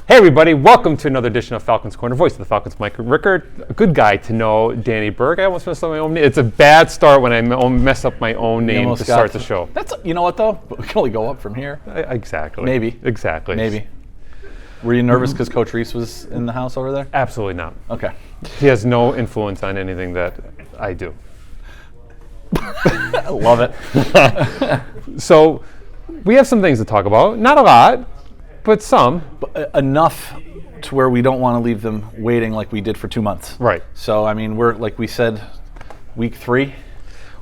Hey everybody, welcome to another edition of Falcons Corner. Voice of the Falcons, Mike Rickert. A good guy to know, Danny Berg. I almost messed up my own name. It's a bad start when I mess up my own name to start the show. You know what though? We can only go up from here. Exactly. Maybe. Exactly. Maybe. Were you nervous because Coach Reese was in the house over there? Absolutely not. Okay. He has no influence on anything that I do. I love it. So, we have some things to talk about. Not a lot, but some. But enough to where we don't want to leave them waiting like we did for 2 months. Right. So, I mean, we're, like we said, week 3. Week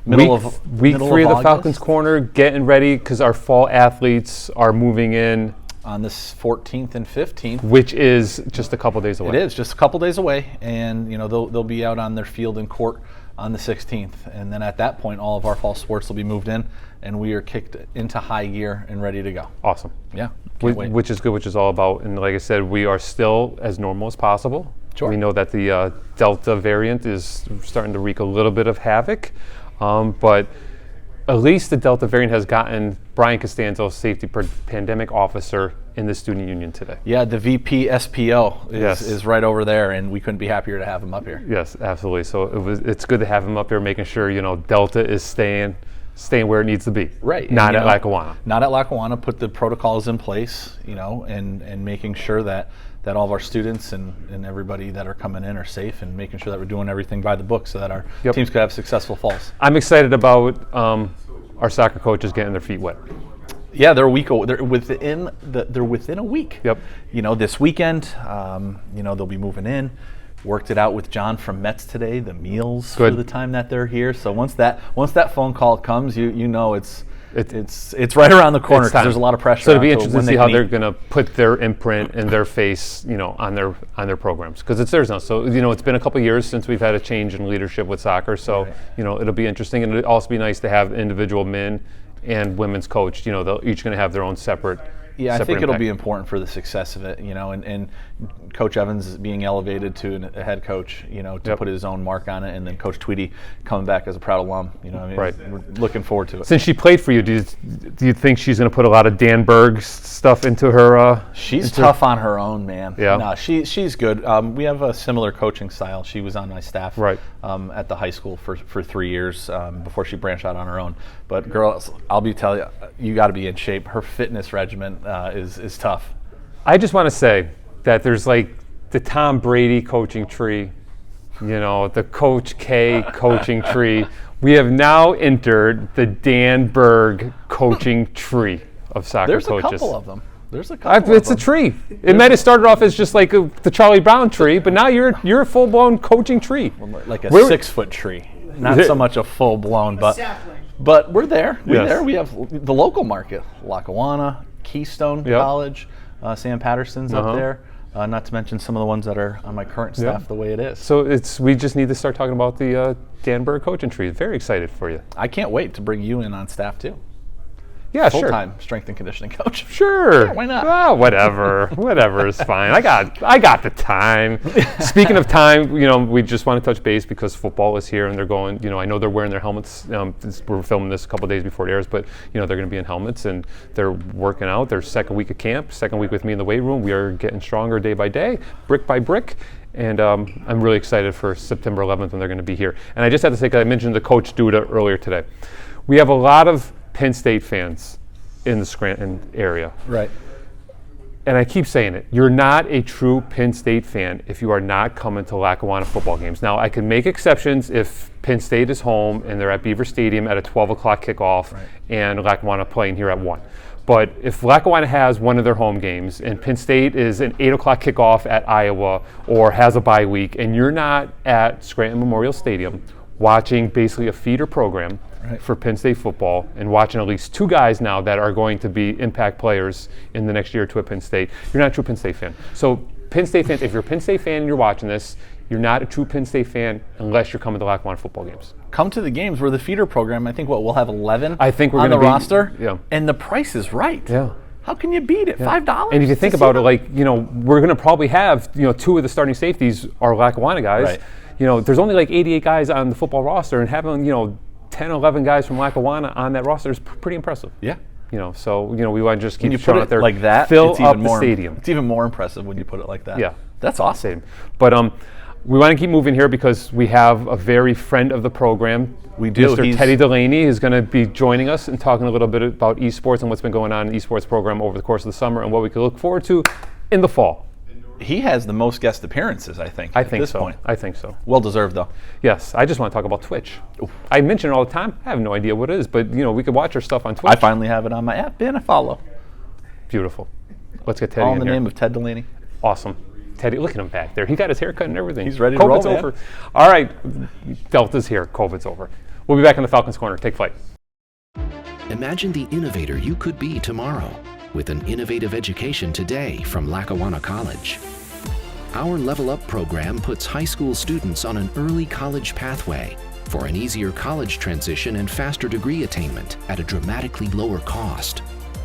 3 of the Falcons Corner, getting ready because our fall athletes are moving in. On this 14th and 15th. Which is just a couple days away. It is, just a couple days away. And, you know, they'll be out on their field and court on the 16th. And then at that point, all of our fall sports will be moved in, and we are kicked into high gear and ready to go. Awesome. Yeah. Which is good, which is all about. And like I said, we are still as normal as possible. Sure. We know that the Delta variant is starting to wreak a little bit of havoc. But at least the Delta variant has gotten Brian Costanzo, safety pandemic officer, in the student union today. Yeah, the VP SPO is right over there, and we couldn't be happier to have him up here. Yes, absolutely. So it's good to have him up here, making sure Delta is staying where it needs to be. Right. Not at Lackawanna. Not at Lackawanna. Put the protocols in place, and making sure that all of our students and everybody that are coming in are safe, and making sure that we're doing everything by the book so that our teams could have successful falls. I'm excited about our soccer coaches getting their feet wet. Yeah, they're within a week. Yep. This weekend, they'll be moving in. Worked it out with John from Mets today. The meals for the time that they're here. So once that phone call comes, it's right around the corner because there's a lot of pressure. So it'll be interesting to see how they're going to put their imprint and their face, on their programs, because it's theirs now. So it's been a couple of years since we've had a change in leadership with soccer. So it'll be interesting, and it'll also be nice to have individual men and women's coached. They're each going to have their own separate. Yeah, I think it'll be important for the success of it, and Coach Evans being elevated to a head coach, to put his own mark on it, and then Coach Tweedy coming back as a proud alum. Right. We're looking forward to it. Since she played for you, do you think she's going to put a lot of Dan Berg stuff into her? She's tough on her own, man. Yeah. No, she's good. We have a similar coaching style. She was on my staff at the high school for 3 years before she branched out on her own. But girls, I'll be telling you got to be in shape. Her fitness regimen is tough. I just want to say that there's like the Tom Brady coaching tree, the Coach K coaching tree. We have now entered the Dan Berg coaching tree of soccer coaches. There's a couple of them. It's a tree. It might have started off as just like the Charlie Brown tree, but now you're a full-blown coaching tree. Well, like a 6-foot tree. Not so much a full-blown, but we're there. We're there. We have the local market, Lackawanna, Keystone College, Sam Patterson's up there. Not to mention some of the ones that are on my current staff the way it is. So we just need to start talking about the Dan Berg coaching tree. Very excited for you. I can't wait to bring you in on staff too. Yeah, full-time strength and conditioning coach. Sure. Yeah, why not? Oh, whatever is fine. I got the time. Speaking of time, we just want to touch base because football is here and they're going. I know they're wearing their helmets. We're filming this a couple of days before it airs, but they're going to be in helmets and they're working out. Their second week of camp, second week with me in the weight room. We are getting stronger day by day, brick by brick. And I'm really excited for September 11th when they're going to be here. And I just have to say, because I mentioned the Coach Duda earlier today, we have a lot of Penn State fans in the Scranton area. Right. And I keep saying it. You're not a true Penn State fan if you are not coming to Lackawanna football games. Now, I can make exceptions if Penn State is home and they're at Beaver Stadium at a 12 o'clock kickoff and Lackawanna playing here at 1. But if Lackawanna has one of their home games and Penn State is an 8 o'clock kickoff at Iowa or has a bye week and you're not at Scranton Memorial Stadium watching basically a feeder program for Penn State football and watching at least 2 guys now that are going to be impact players in the next year or 2 at Penn State, you're not a true Penn State fan. So Penn State fans, if you're a Penn State fan and you're watching this, you're not a true Penn State fan unless you're coming to Lackawanna football games. Come to the games. We're the feeder program. I think we'll have 11 on the roster, and the price is right. Yeah. How can you beat it? $5? And if you think about it, we're going to probably have, 2 of the starting safeties are Lackawanna guys. Right. There's only 88 guys on the football roster, and having, 10, 11 guys from Lackawanna on that roster is pretty impressive. Yeah. So we want to just keep when you showing put out there. it like that, fill it's up even the more, stadium. It's even more impressive when you put it like that. Yeah, that's awesome. But we want to keep moving here because we have a very friend of the program. We do. Mr. Teddy Delaney is going to be joining us and talking a little bit about esports and what's been going on in the esports program over the course of the summer and what we can look forward to in the fall. He has the most guest appearances, I think. I at think this so. point. I think so. Well deserved, though. Yes, I just want to talk about Twitch. Ooh. I mention it all the time. I have no idea what it is, but we could watch our stuff on Twitch. I finally have it on my app and I follow. Beautiful. Let's get Teddy all in in the here. name of Ted Delaney. Awesome. Teddy, look at him back there. He got his haircut and everything. He's ready to COVID's roll, over. All right, Delta's here. COVID's over. We'll be back in the Falcons Corner. Take flight. Imagine the innovator you could be tomorrow with an innovative education today from Lackawanna College. Our Level Up program puts high school students on an early college pathway for an easier college transition and faster degree attainment at a dramatically lower cost.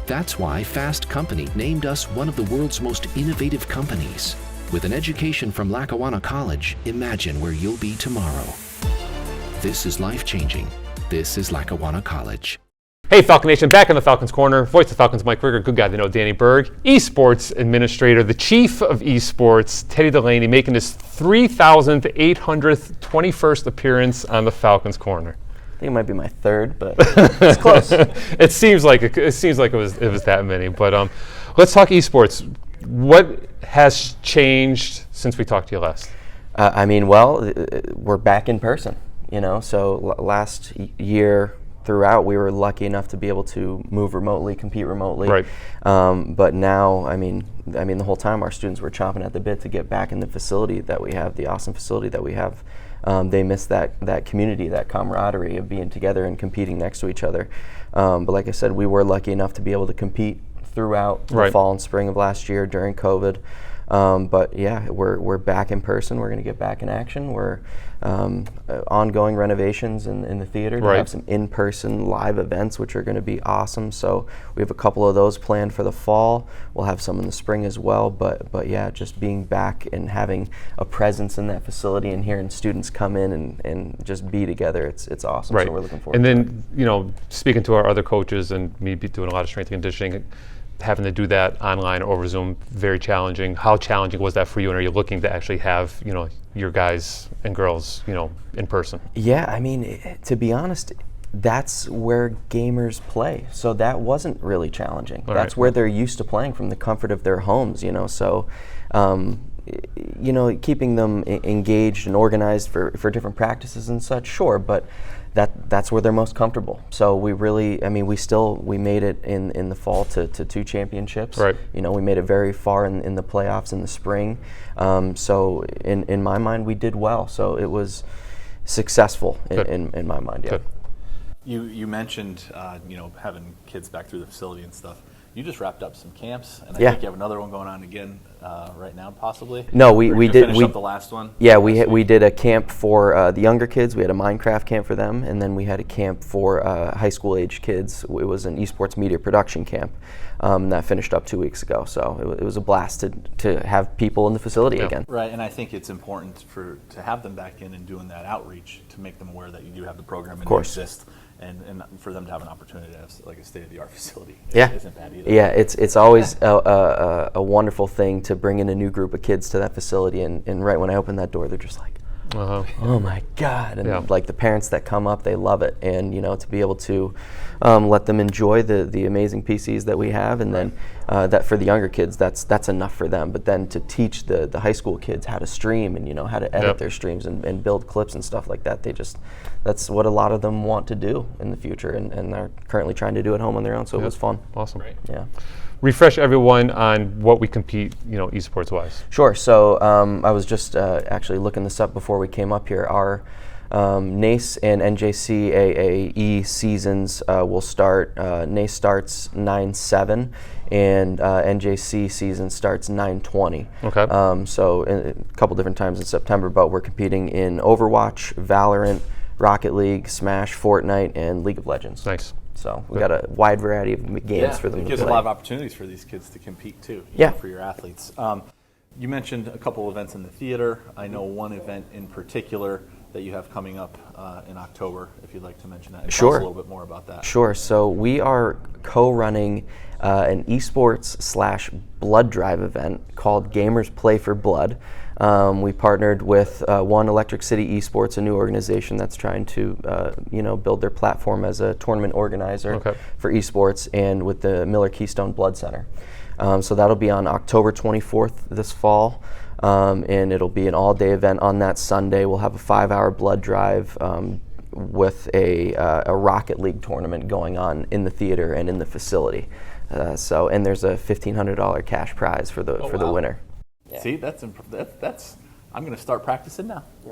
That's why Fast Company named us one of the world's most innovative companies. With an education from Lackawanna College, imagine where you'll be tomorrow. This is life-changing. This is Lackawanna College. Hey, Falcon Nation, back in the Falcons Corner. Voice of Falcons, Mike Rickert, good guy to know, Danny Berg. Esports Administrator, the Chief of Esports, Teddy Delaney, making his 3,800th 21st appearance on the Falcons Corner. I think it might be my third, but it's close. It seems like it was that many. But let's talk esports. What has changed since we talked to you last? We're back in person. So last year throughout, we were lucky enough to be able to move remotely, compete remotely. Right. But now, the whole time our students were chomping at the bit to get back in the facility that we have, the awesome facility that we have. They miss that community, that camaraderie of being together and competing next to each other. But like I said, we were lucky enough to be able to compete throughout the fall and spring of last year during COVID. But yeah, we're back in person. We're going to get back in action. We're ongoing renovations in the theater to have some in-person live events, which are going to be awesome. So we have a couple of those planned for the fall. We'll have some in the spring as well. But yeah, just being back and having a presence in that facility and hearing students come in and just be together, it's awesome. Right. So we're looking forward to it. And then, speaking to our other coaches and me doing a lot of strength and conditioning, having to do that online or over Zoom, very challenging. How challenging was that for you? And are you looking to actually have, your guys and girls, in person? Yeah, to be honest, that's where gamers play. So that wasn't really challenging. That's where they're used to playing from the comfort of their homes, So, keeping them engaged and organized for different practices and such, sure, but that's where they're most comfortable. So we really, we made it in the fall to 2 championships. Right. We made it very far in the playoffs in the spring. So in my mind, we did well. So it was successful in my mind. Yeah. Good. You mentioned having kids back through the facility and stuff. You just wrapped up some camps, and I think you have another one going on again right now, possibly. No, we did. Finish up the last one. Yeah, we did a camp for the younger kids. We had a Minecraft camp for them, and then we had a camp for high school age kids. It was an esports media production camp that finished up 2 weeks ago. So it was a blast to have people in the facility again. Right, and I think it's important to have them back in and doing that outreach to make them aware that you do have the program and you exist. And for them to have an opportunity to have like a state-of-the-art facility isn't bad either. Yeah, it's always a wonderful thing to bring in a new group of kids to that facility, and right when I open that door, they're just like, oh my God. And like the parents that come up, they love it. And to be able to let them enjoy the amazing PCs that we have, and then that for the younger kids, that's enough for them. But then to teach the high school kids how to stream and how to edit their streams and build clips and stuff like that, that's what a lot of them want to do in the future, and they're currently trying to do at home on their own. So it was fun. Awesome. Right. Yeah. Refresh everyone on what we compete, esports wise. Sure. So I was just actually looking this up before we came up here. Our NACE and NJCAA seasons will start. NACE starts 9/7, and NJC season starts 9/20. Okay. So a couple different times in September, but we're competing in Overwatch, Valorant, Rocket League, Smash, Fortnite, and League of Legends. Nice. So we got a wide variety of games for them to play. It gives a lot of opportunities for these kids to compete too. For your athletes. You mentioned a couple events in the theater. I know one event in particular that you have coming up in October, if you'd like to mention that. Sure. Tell us a little bit more about that. Sure. So we are co-running an esports / blood drive event called Gamers Play for Blood. We partnered with One Electric City Esports, a new organization that's trying to build their platform as a tournament organizer for esports, and with the Miller Keystone Blood Center. So that'll be on October 24th this fall. And it'll be an all-day event on that Sunday. We'll have a 5-hour blood drive with a Rocket League tournament going on in the theater and in the facility. And there's a $1,500 cash prize for the winner. Yeah. See, that's I'm going to start practicing now. Yeah.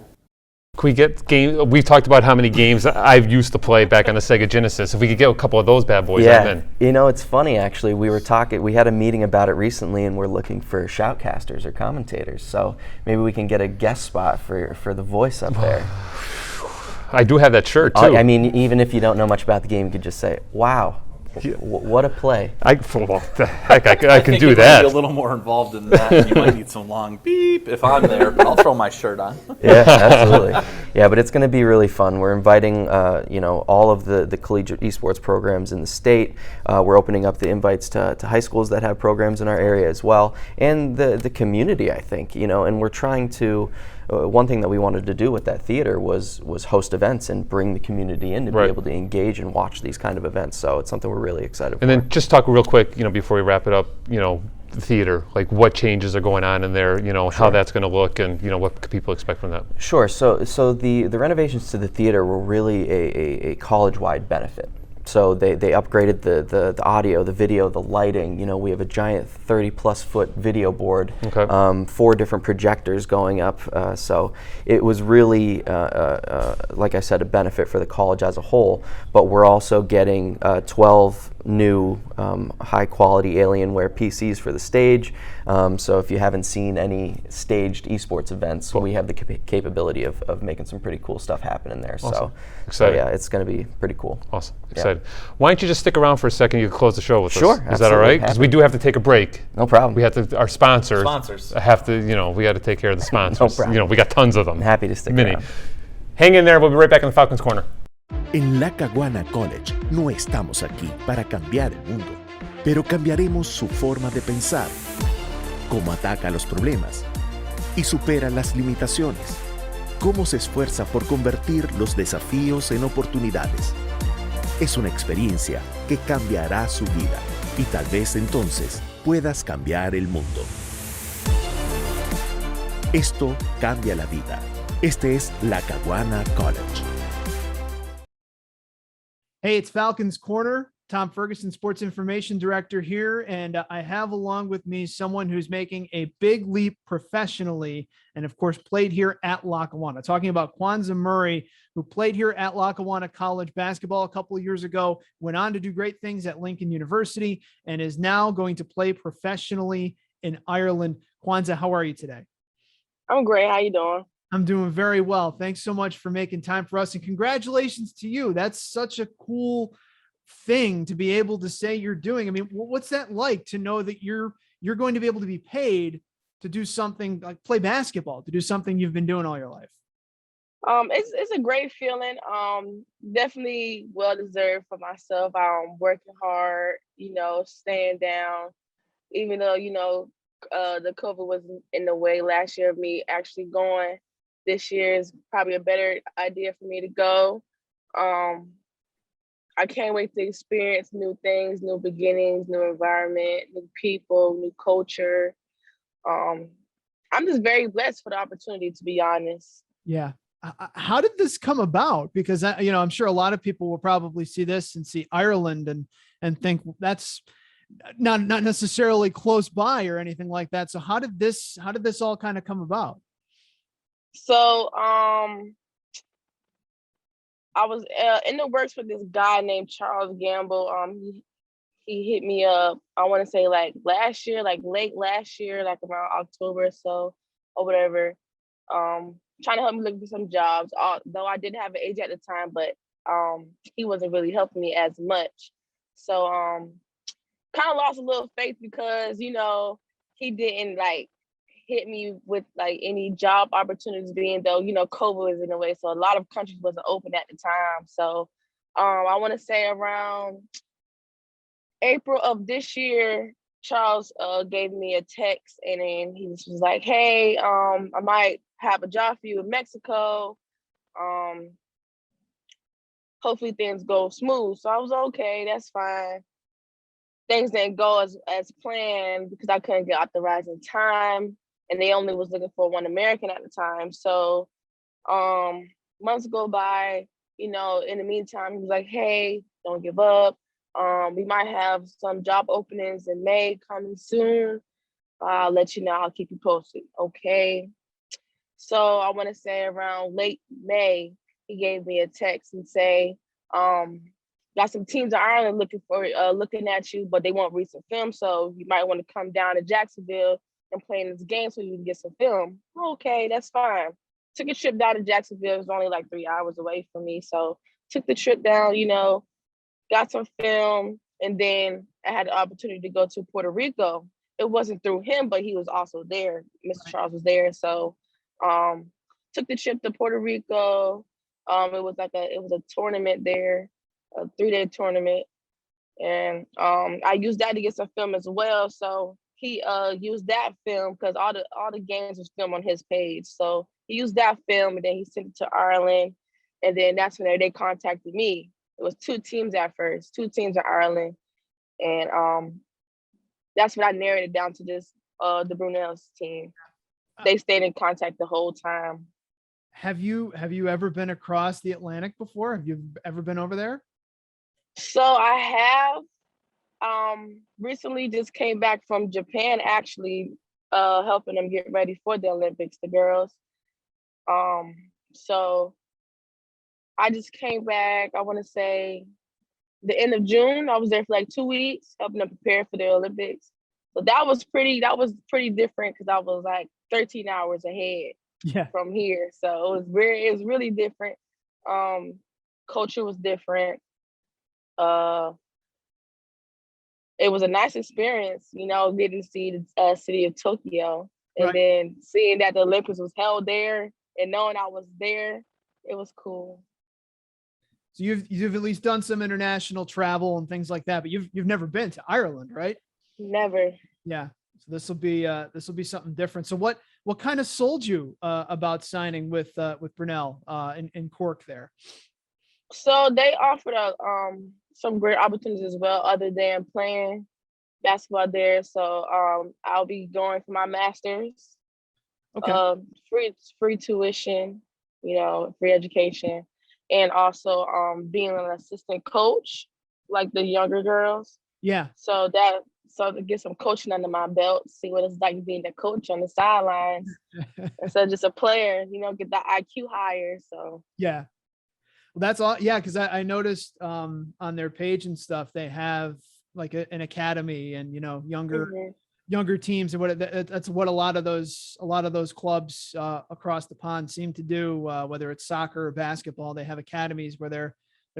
Can we get game? We've talked about how many games I've used to play back on the Sega Genesis. If we could get a couple of those bad boys, I'm in. You know, it's funny actually. We had a meeting about it recently, and we're looking for shoutcasters or commentators. So maybe we can get a guest spot for the voice up there. I do have that shirt too. I mean, even if you don't know much about the game, you could just say, "Wow, what a play!" I can do Be that. a little more involved in that. You might need some long beep if I'm there, but I'll throw my shirt on. Yeah, absolutely. Yeah, but it's going to be really fun. We're inviting, all of the collegiate esports programs in the state. We're opening up the invites to high schools that have programs in our area as well, and the community, I think. And we're trying to. One thing that we wanted to do with that theater was host events and bring the community in to be able to engage and watch these kind of events. So it's something we're really excited for. And then just talk real quick, before we wrap it up, the theater, like what changes are going on in there, how that's going to look, and what could people expect from that? Sure. So the renovations to the theater were really a college-wide benefit. So they upgraded the audio, the video, the lighting. We have a giant 30-plus foot video board, 4 different projectors going up. So it was really, like I said, a benefit for the college as a whole. But we're also getting 12 new high-quality Alienware PCs for the stage. So if you haven't seen any staged esports events, we have the capability of making some pretty cool stuff happen in there. Awesome. So yeah, it's going to be pretty cool. Awesome. Excited. Why don't you just stick around for a second? You can close the show with us. Sure. Is that all right? Because we do have to take a break. No problem. We have to. Our sponsors have to. We got to take care of the sponsors. No problem. We got tons of them. I'm happy to stick around. Hang in there. We'll be right back in the Falcons Corner. En Lackawanna College no estamos aquí para cambiar el mundo, pero cambiaremos su forma de pensar, cómo ataca los problemas y supera las limitaciones, cómo se esfuerza por convertir los desafíos en oportunidades. Es una experiencia que cambiará su vida y tal vez entonces puedas cambiar el mundo. Esto cambia la vida. Este es Lackawanna College. Hey, it's Falcons Corner. Tom Ferguson, Sports Information Director here, and I have along with me someone who's making a big leap professionally and, of course, played here at Lackawanna. Talking about Kwanza Murray, who played here at Lackawanna College basketball a couple of years ago, went on to do great things at Lincoln University, and is now going to play professionally in Ireland. Kwanza, how are you today? I'm great. How you doing? I'm doing very well. Thanks so much for making time for us, and congratulations to you. That's such a cool thing to be able to say you're doing. I mean, what's that like to know that you're going to be able to be paid to do something like play basketball, to do something you've been doing all your life? It's a great feeling. Definitely well deserved for myself. I'm working hard, staying down, even though, the COVID was in the way last year of me actually going. This year is probably a better idea for me to go. I can't wait to experience new things, new beginnings, new environment, new people, new culture. I'm just very blessed for the opportunity, to be honest. Yeah. How did this come about? Because, I'm sure a lot of people will probably see this and see Ireland and think that's not necessarily close by or anything like that. So how did this all kind of come about? So, I was in the works with this guy named Charles Gamble. He hit me up, I want to say like last year, like late last year, like around October or so, or whatever. Trying to help me look for some jobs, though I did have an agent at the time, but he wasn't really helping me as much. So kind of lost a little faith because, he hit me with like any job opportunities, being though, you know, COVID was in the way. So a lot of countries wasn't open at the time. So I want to say around April of this year, Charles gave me a text, and then he was like, hey, I might have a job for you in Mexico. Hopefully things go smooth. So I was okay, that's fine. Things didn't go as planned because I couldn't get authorized in time, and they only was looking for one American at the time. So months go by, you know, in the meantime, he was like, hey, don't give up. We might have some job openings in May coming soon. I'll let you know, I'll keep you posted. Okay. So I want to say around late May, he gave me a text and say, got some teams in Ireland looking at you, but they want recent film. So you might want to come down to Jacksonville and play in this game so you can get some film. Okay, that's fine. Took a trip down to Jacksonville. It was only like 3 hours away from me. So took the trip down, you know, got some film, and then I had the opportunity to go to Puerto Rico. It wasn't through him, but he was also there. Mr. Charles was there. So took the trip to Puerto Rico. It was a tournament there, a 3-day tournament. And I used that to get some film as well. So he used that film because all the games was filmed on his page. So he used that film, and then he sent it to Ireland. And then that's when they contacted me. It was 2 teams at first, 2 teams in Ireland. And that's when I narrowed it down to this, the Brunell's team. They stayed in contact the whole time. Have you ever been across the Atlantic before? Have you ever been over there? So I have recently just came back from Japan, actually, helping them get ready for the Olympics, the girls. So I just came back, I want to say the end of June. I was there for like 2 weeks, helping them prepare for the Olympics. So that was pretty different because I was like 13 hours ahead from here. So it was really different. Culture was different. It was a nice experience, you know, getting to see the city of Tokyo, and then seeing that the Olympics was held there and knowing I was there, it was cool. So you've at least done some international travel and things like that, but you've never been to Ireland, right? Never. Yeah. So this will be something different. So what kind of sold you about signing with Brunell in Cork there? So they offered some great opportunities as well, other than playing basketball there. So I'll be going for my master's. Okay. Free tuition, you know, free education, and also being an assistant coach, like the younger girls. Yeah. So to get some coaching under my belt, see what it's like being a coach on the sidelines instead of just a player, you know, get that IQ higher. So yeah. Well, that's all. Yeah, because I noticed on their page and stuff, they have like an academy and, you know, younger teams, and that's what a lot of those clubs across the pond seem to do. Whether it's soccer or basketball, they have academies where they're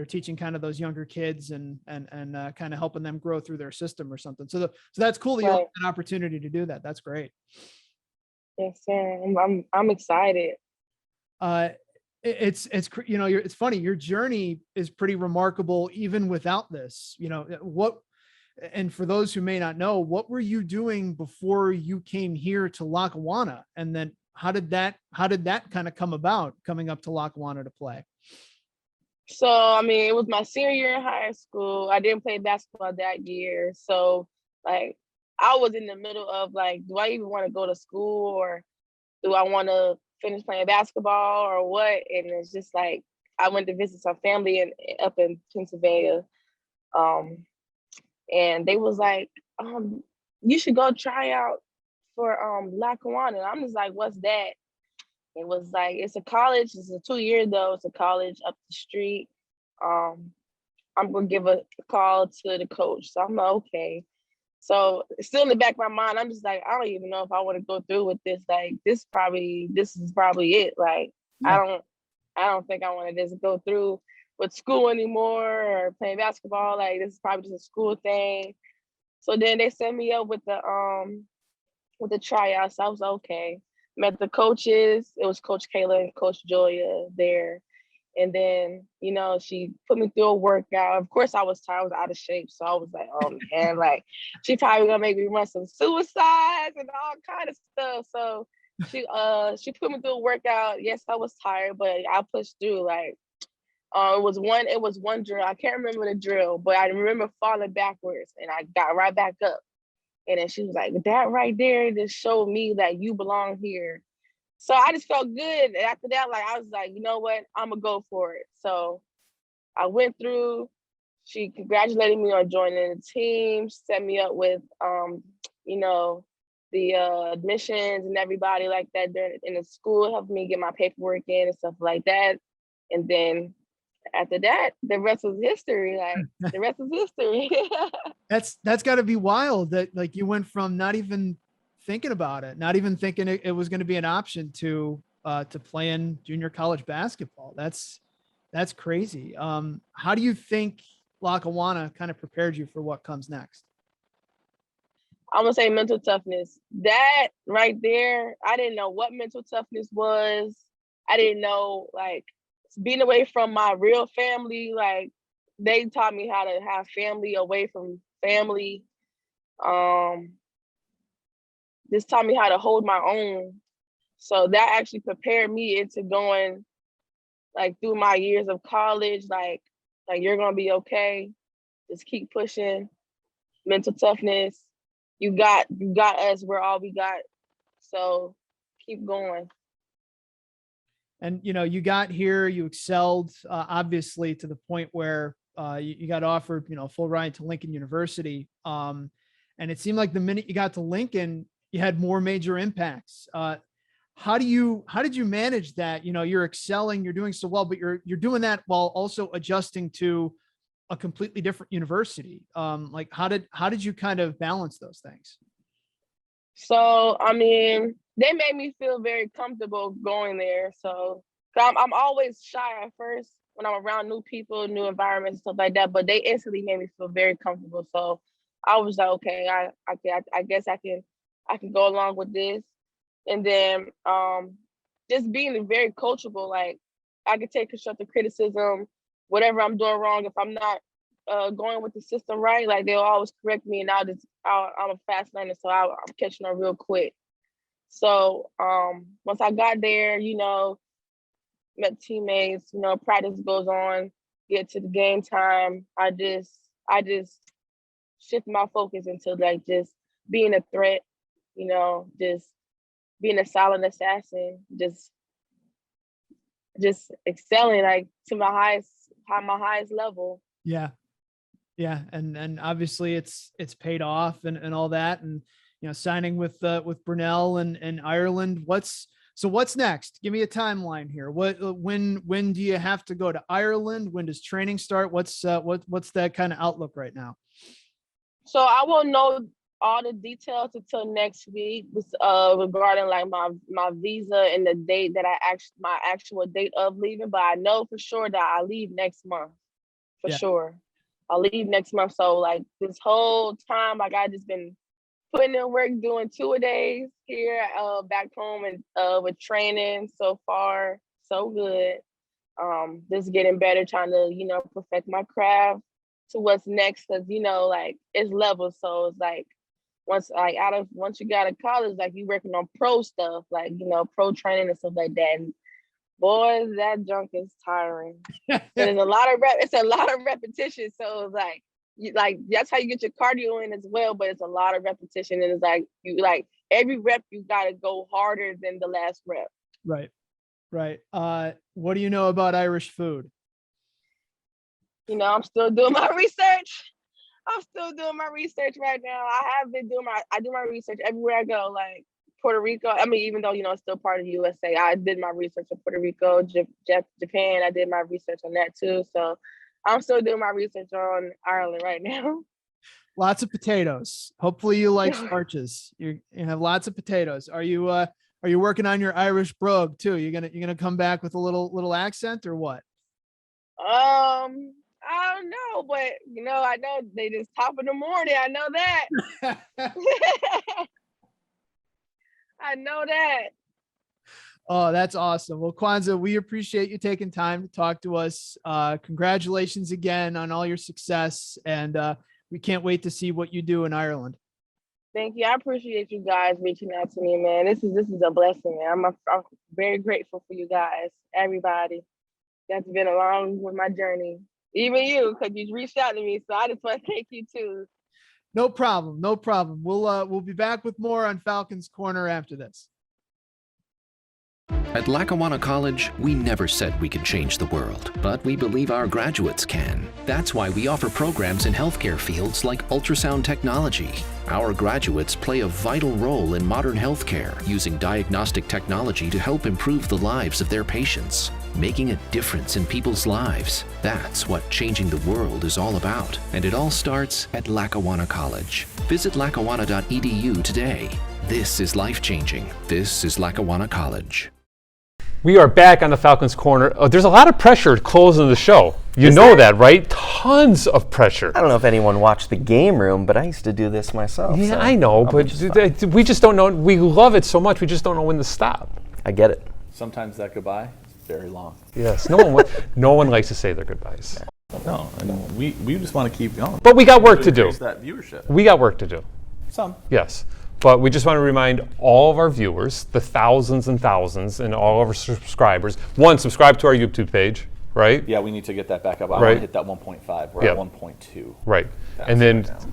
teaching kind of those younger kids and kind of helping them grow through their system or something. So that's cool that you have an opportunity to do that. That's great. Yes, sir. I'm excited. It's you know, it's funny, your journey is pretty remarkable even without this, you know. And for those who may not know, what were you doing before you came here to Lackawanna? And then how did that kind of come about, coming up to Lackawanna to play? So, I mean, it was my senior year in high school. I didn't play basketball that year. So like I was in the middle of like, do I even want to go to school, or do I want to finish playing basketball, or what? And it's just like, I went to visit some family up in Pennsylvania. And they was like, you should go try out for Lackawanna. And I'm just like, what's that? It was like, it's a college. It's a 2-year though. It's a college up the street. I'm gonna give a call to the coach. So I'm like, okay. So still in the back of my mind, I'm just like, I don't even know if I want to go through with this. Like, this is probably it. Like, yeah. I don't think I want to just go through with school anymore or playing basketball. Like, this is probably just a school thing. So then they set me up with the with the tryouts. I was okay. Met the coaches. It was Coach Kayla and Coach Julia there. And then, you know, she put me through a workout. Of course, I was tired. I was out of shape. So I was like, oh, man, like, she probably going to make me run some suicides and all kind of stuff. So she put me through a workout. Yes, I was tired, but I pushed through. Like, it was one drill. I can't remember the drill, but I remember falling backwards, and I got right back up. And then she was like, that right there just showed me that you belong here. So I just felt good. And after that, like, I was like, you know what? I'm going to go for it. So I went through. She congratulated me on joining the team, set me up with, you know, the admissions and everybody like that in the school, helped me get my paperwork in and stuff like that. And then after that, the rest was history. Like, the rest is history. That's got to be wild that, like, you went from not even thinking about it, not even thinking it was going to be an option to play in junior college basketball. That's crazy. How do you think Lackawanna kind of prepared you for what comes next? I'm gonna say mental toughness. That right there, I didn't know what mental toughness was. I didn't know, like, being away from my real family. Like, they taught me how to have family away from family. This taught me how to hold my own. So that actually prepared me into going, like, through my years of college. Like you're gonna be okay. Just keep pushing. Mental toughness. You got us. We're all we got. So keep going. And, you know, you got here, you excelled, obviously, to the point where you got offered, you know, full ride to Lincoln University. And it seemed like the minute you got to Lincoln, you had more major impacts. How did you manage that? You know, you're excelling, you're doing so well, but you're doing that while also adjusting to a completely different university. Like, how did you kind of balance those things? So, I mean, they made me feel very comfortable going there. So I'm always shy at first when I'm around new people, new environments, stuff like that. But they instantly made me feel very comfortable. So I was like, okay, I guess I can go along with this. And then just being very coachable. Like, I could take constructive criticism, whatever I'm doing wrong. If I'm not going with the system right, like, they'll always correct me, and I'm a fast learner, so I'm catching on real quick. So once I got there, you know, met teammates, you know, practice goes on, get to the game time. I just shift my focus into, like, just being a threat, you know, just being a silent assassin, just excelling, like, to my highest level. Yeah. And obviously it's paid off and all that. And, you know, signing with Brunell and Ireland. What's next? Give me a timeline here. When do you have to go to Ireland? When does training start? What's that kind of outlook right now? So I won't know all the details until next week, regarding, like, my visa and the date that my actual date of leaving. But I know for sure that I leave next month. Sure. I'll leave next month. So, like, this whole time, like, I just been putting in work, doing 2-a-days here, back home, and with training. So far, so good. Just getting better, trying to, you know, perfect my craft to what's next. Cause, you know, like, it's levels. So it's like, once you got out of college, like, you working on pro stuff, like, you know, pro training and stuff like that. And boy, that junk is tiring. And it's a lot of repetition. So it's like, that's how you get your cardio in as well, but it's a lot of repetition. And it's like, every rep, you got to go harder than the last rep. Right. What do you know about Irish food? You know, I'm still doing my research. Right now. I do my research everywhere I go, like Puerto Rico. I mean, even though, you know, it's still part of the USA, I did my research in Puerto Rico, Japan. I did my research on that too. So I'm still doing my research on Ireland right now. Lots of potatoes. Hopefully you like starches. You have lots of potatoes. Are you working on your Irish brogue too? You're gonna come back with a little accent or what? I don't know, but, you know, I know they just top of the morning. I know that. I know that. Oh, that's awesome. Well, Kwanza, we appreciate you taking time to talk to us. Congratulations again on all your success, and we can't wait to see what you do in Ireland. Thank you. I appreciate you guys reaching out to me, man. This is a blessing, man. I'm very grateful for you guys, everybody that's been along with my journey. Even you, because you reached out to me, so I just want to thank you too. No problem. No problem. We'll be back with more on Falcons Corner after this. At Lackawanna College, we never said we could change the world, but we believe our graduates can. That's why we offer programs in healthcare fields like ultrasound technology. Our graduates play a vital role in modern healthcare, using diagnostic technology to help improve the lives of their patients, making a difference in people's lives. That's what changing the world is all about. And it all starts at Lackawanna College. Visit lackawanna.edu today. This is life-changing. This is Lackawanna College. We are back on the Falcons Corner. There's a lot of pressure closing the show. You know that, right? Tons of pressure. I don't know if anyone watched the game room, but I used to do this myself. Yeah, so I know, but we just don't know. We love it so much, we just don't know when to stop. I get it. Sometimes that goodbye is very long. Yes, no one likes to say their goodbyes. No, and we just want to keep going. But we got work to do. Increase that viewership. We got work to do. Some. Yes. But we just want to remind all of our viewers, the thousands and thousands, and all of our subscribers, one, subscribe to our YouTube page, right? Yeah, we need to get that back up. I Right. want to hit that 1.5. We're at 1.2. Right. That's And then right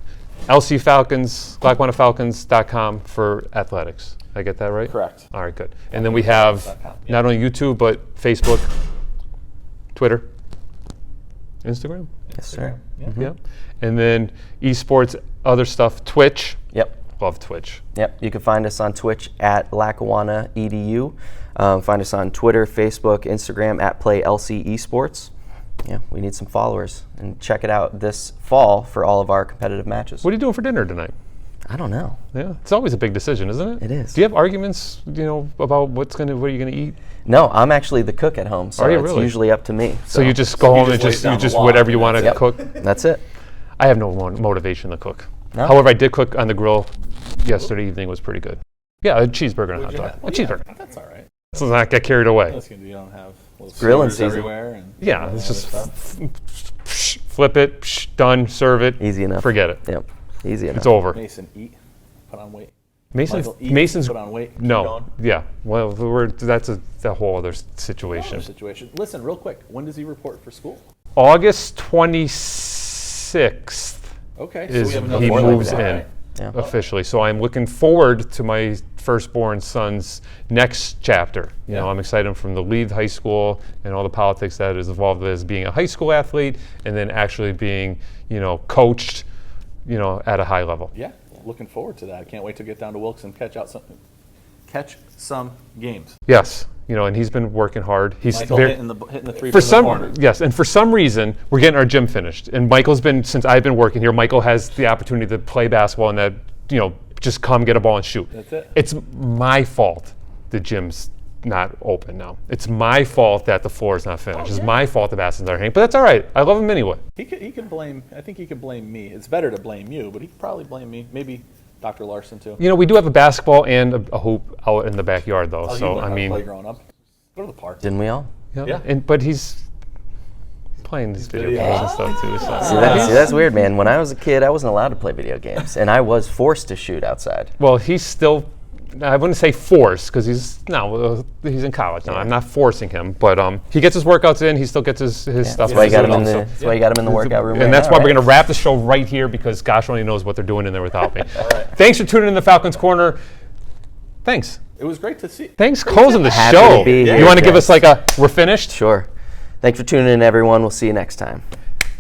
now. LC Falcons, LackawanaFalcons.com for athletics. Did I get that right? Correct. All right, good. And then we have not only YouTube, but Facebook, Twitter, Instagram. Yes, sir. Yeah. And then esports, other stuff, Twitch. Yep. Love Twitch. Yep. You can find us on Twitch at Lackawanna.edu. Find us on Twitter, Facebook, Instagram at PlayLC Esports. Yeah, we need some followers. And check it out this fall for all of our competitive matches. What are you doing for dinner tonight? I don't know. Yeah, it's always a big decision, isn't it? It is. Do you have arguments, about what are you gonna eat? No, I'm actually the cook at home, so Are you it's really? usually up to me. So you just go home and just lay you down just the law whatever you and want to Yep. cook. That's it. I have no motivation to cook. No? However, I did cook on the grill yesterday evening. Was pretty good. Yeah, a cheeseburger and a hot What'd you dog. have? A cheeseburger. Yeah, that's all right. Let's not get carried away. That's good. You don't have little Grilling skewers season. everywhere. And Yeah, it's just stuff. flip it, done, serve it. Easy enough. Forget it. Yep. Easy enough. It's over. Mason, eat. Put on weight. Mason's Michael, eat, Mason's put on weight. Keep no. going. Yeah. Well, that's a whole other situation. Situation. Listen, real quick. When does he report for school? August 26th Okay. is we have another he one moves like that, in right? Yeah. officially. So I'm looking forward to my firstborn son's next chapter. Yeah. I'm excited from the leave high school and all the politics that is involved as being a high school athlete and then actually being, coached, at a high level. Yeah. Looking forward to that. I can't wait to get down to Wilkes and catch some games. Yes. And he's been working hard. He's Michael hitting the three for from the corner. and for some reason we're getting our gym finished. And Michael's been, since I've been working here, Michael has the opportunity to play basketball and that, just come get a ball and shoot. That's it. It's my fault the gym's not open now. It's my fault that the floor is not finished. It's my fault the baskets aren't hanging. But that's all right. I love him anyway. He could blame. I think he could blame me. It's better to blame you, but he could probably blame me. Maybe Dr. Larson too. We do have a basketball and a hoop out in the backyard though. Oh, you So learned I how to mean, play growing up. Go to the park. Didn't we all? Yeah. But he's playing these video games and stuff too. So. See, that's weird, man. When I was a kid, I wasn't allowed to play video games, and I was forced to shoot outside. Well, he's still, I wouldn't say forced, because he's in college now. I'm not forcing him, but he gets his workouts in. He still gets his stuff. That's why you got him in also. that's why you got him in the workout room. And right that's now, why right? we're going to wrap the show right here, because gosh only knows what they're doing in there without me. Thanks for tuning in to Falcons Corner. Thanks. It was great to see. Thanks closing the Happy show. to be here, You want to give guys. us we're finished? Sure. Thanks for tuning in, everyone. We'll see you next time.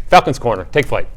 Falcons Corner. Take flight.